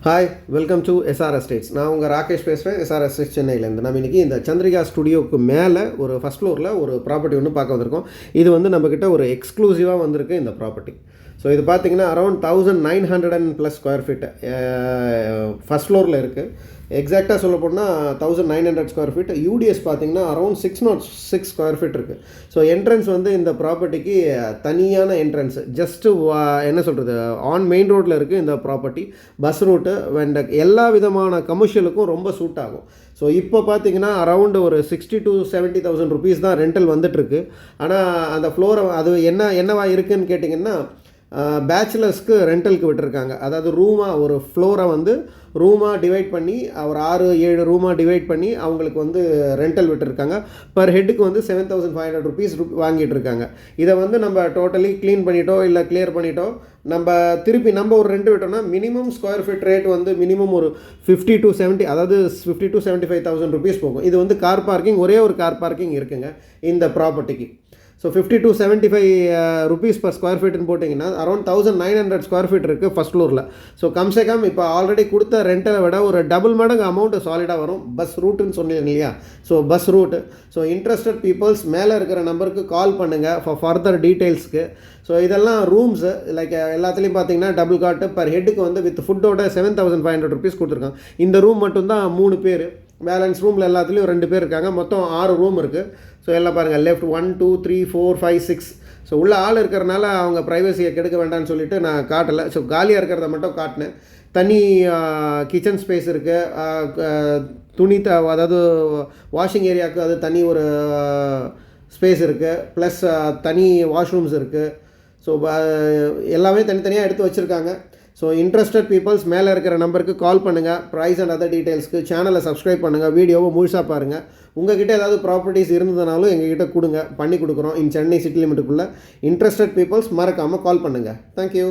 Hi, welcome to SR estates. நான் உங்கள் ராகேஷ் பேசுகிறேன், எஸ்ஆர் எஸ்டேட்ஸ் சென்னையிலேருந்து. நம்ம இன்றைக்கி இந்த சந்திரிகா ஸ்டுடியோவுக்கு மேலே ஒரு ஃபஸ்ட் ஃப்ளோரில் ஒரு ப்ராப்பர்ட்டி ஒன்று பார்க்க வந்திருக்கோம். இது வந்து நம்மக்கிட்ட ஒரு எக்ஸ்க்ளூசிவாக வந்திருக்கு இந்த ப்ராப்பர்ட்டி. ஸோ இது பார்த்திங்கன்னா அரௌண்ட் 1900+ ஸ்கொயர் ஃபீட்டு ஃபஸ்ட் ஃப்ளோரில் இருக்குது. எக்ஸாக்டாக சொல்ல போனால் 1900 ஸ்கொயர் ஃபீட். யூடிஎஸ் பார்த்திங்கன்னா அரௌண்ட் 606 ஸ்கொயர் ஃபீட் இருக்குது. ஸோ என்ட்ரன்ஸ் வந்து இந்த ப்ராப்பர்ட்டிக்கு தனியான என்ட்ரன்ஸ், ஜஸ்ட்டு என்ன சொல்கிறது, ஆன் மெயின் ரோட்டில் இருக்குது இந்த ப்ராப்பர்ட்டி. பஸ் ரூட்டு அண்ட் எல்லா விதமான கமர்ஷியலுக்கும் ரொம்ப சூட் ஆகும். ஸோ இப்போ பார்த்தீங்கன்னா அரௌண்டு ஒரு 60,000 to 70,000 ருபீஸ் தான் ரெண்டல் வந்துட்டுருக்கு. ஆனால் அந்த ஃப்ளோரை அது என்னவா இருக்குதுன்னு கேட்டிங்கன்னா, பேச்சுலர்ஸ்க்கு ரெண்டலுக்கு விட்டுருக்காங்க. அதாவது ஒரு ஃப்ளோரை வந்து ரூமாக டிவைட் பண்ணி ஒரு 6-7 ரூமாக டிவைட் பண்ணி அவங்களுக்கு வந்து ரெண்டல் விட்டுருக்காங்க. பர் ஹெட்டுக்கு வந்து 7,500 ருபீஸ் வாங்கிட்டு இருக்காங்க. இதை வந்து நம்ம டோட்டலி க்ளீன் பண்ணிட்டோம் இல்லை கிளியர் பண்ணிட்டோம், நம்ம ஒரு ரெண்ட் விட்டோம்னா மினிமம் ஸ்கொயர் ஃபீட் ரேட் வந்து மினிமம் ஒரு 50 to 70, அதாவது 50,000 to 75,000 ருபீஸ் போகும். இது வந்து கார் பார்க்கிங், ஒரே ஒரு கார் பார்க்கிங் இருக்குங்க இந்த ப்ராப்பர்ட்டிக்கு. So 50 to 75 rupees per square ஃபீட்னு போட்டிங்கன்னா அரௌண்ட் 1900 ஸ்கொயர் ஃபீட் இருக்குது ஃபஸ்ட் ஃப்ளோரில். ஸோ கம்சேகம் இப்போ ஆல்ரெடி கொடுத்த ரெண்டலை விட ஒரு டபுள் மடங்கு அமௌண்ட்டு சாலிடாக வரும். பஸ் ரூட்டுன்னு சொன்னீங்க இல்லையா, so bus route. So interested peoples மேலே இருக்கிற நம்பருக்கு கால் பண்ணுங்கள் ஃபார் ஃபர்தர் டீட்டெயில்ஸ்க்கு. ஸோ இதெல்லாம் ரூம்ஸு லைக் எல்லாத்துலேயும் பார்த்தீங்கன்னா டபுள் காட்டு பர் ஹெட்டுக்கு வந்து வித் ஃபுட்டோட 7,500 ருபீஸ் கொடுத்துருக்காங்க. இந்த ரூம் மட்டும்தான் 3 பேர், பேலன்ஸ் ரூமில் எல்லாத்துலேயும் 2 பேர் இருக்காங்க. மொத்தம் 6 ரூம் இருக்குது. ஸோ எல்லாம் பாருங்கள், லெஃப்ட் 1 2 3 4 5 6. ஸோ உள்ள ஆள் இருக்கிறனால அவங்க ப்ரைவசியை கெடுக்க வேண்டாம்னு சொல்லிட்டு நான் காட்டலை. ஸோ காலியாக இருக்கிறத மட்டும் காட்டினேன். தனி கிச்சன் ஸ்பேஸ் இருக்குது, அதாவது வாஷிங் ஏரியாவுக்கு அது தனி ஒரு ஸ்பேஸ் இருக்குது, ப்ளஸ் தனி வாஷ்ரூம்ஸ் இருக்குது. ஸோ எல்லாமே தனித்தனியாக எடுத்து வச்சுருக்காங்க. ஸோ இன்ட்ரெஸ்டட் பீப்புள்ஸ் மேலே இருக்கிற நம்பருக்கு கால் பண்ணுங்கள். ப்ரைஸ் அண்ட் அதர் டீட்டெயில்ஸ்க்கு சேனலை சப்ஸ்கிரைப் பண்ணுங்கள், வீடியோவை முழுசாக பாருங்கள். உங்கள்கிட்ட ஏதாவது ப்ராப்பர்ட்டிஸ் இருந்ததுனாலும் எங்ககிட்ட கொடுங்க, பண்ணி கொடுக்குறோம். சென்னை சிட்டி லிமிட்டுக்குள்ளே. இன்ட்ரெஸ்டட் பீப்புள்ஸ் மறக்காமல் கால் பண்ணுங்கள். தேங்க்யூ.